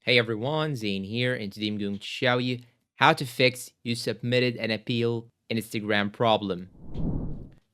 Hey everyone, Zane here, and today I'm going to show you how to fix you submitted an appeal Instagram problem.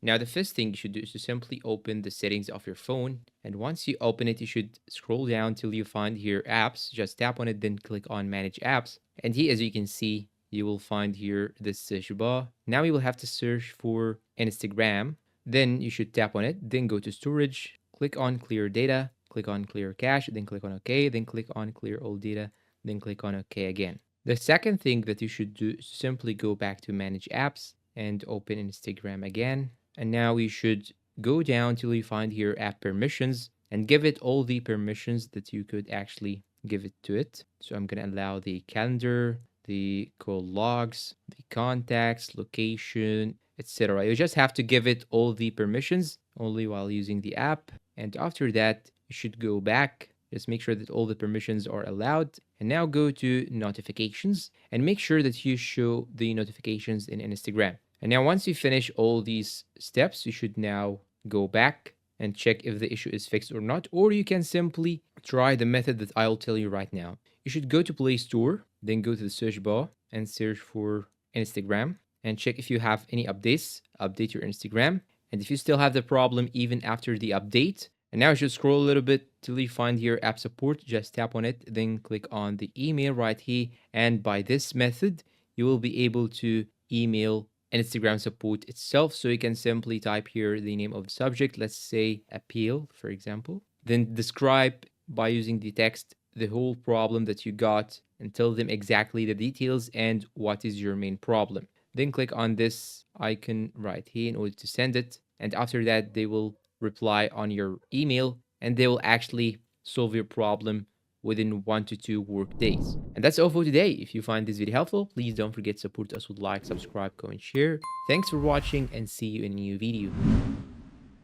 Now, the first thing you should do is to simply open the settings of your phone, and once you open it, you should scroll down till you find here apps. Just tap on it, then click on manage apps. And here, as you can see, you will find here this search bar. Now you will have to search for Instagram. Then you should tap on it, then go to storage, click on clear data, click on clear cache, then click on OK, then click on clear all data, then click on OK again. The second thing that you should do is simply go back to manage apps and open Instagram again. And now we should go down till you find here app permissions and give it all the permissions that you could actually give it to it. So I'm going to allow the calendar, the call logs, the contacts, location, etc. You just have to give it all the permissions only while using the app. And after that, you should go back. Just make sure that all the permissions are allowed. And now go to notifications and make sure that you show the notifications in Instagram. And now once you finish all these steps, you should now go back and check if the issue is fixed or not, or you can simply try the method that I'll tell you right now. You should go to Play Store, then go to the search bar and search for Instagram and check if you have any updates. Update your Instagram. And if you still have the problem even after the update, and now you should scroll a little bit till you find here app support. Just tap on it, then click on the email right here. And by this method, you will be able to email Instagram support itself. So you can simply type here the name of the subject, let's say appeal, for example. Then describe by using the text the whole problem that you got and tell them exactly the details and what is your main problem. Then click on this icon right here in order to send it. And after that, they will reply on your email and they will actually solve your problem within 1 to 2 work days. And that's all for today. If you find this video helpful, please don't forget to support us with like, subscribe, comment, share. Thanks for watching and see you in a new video.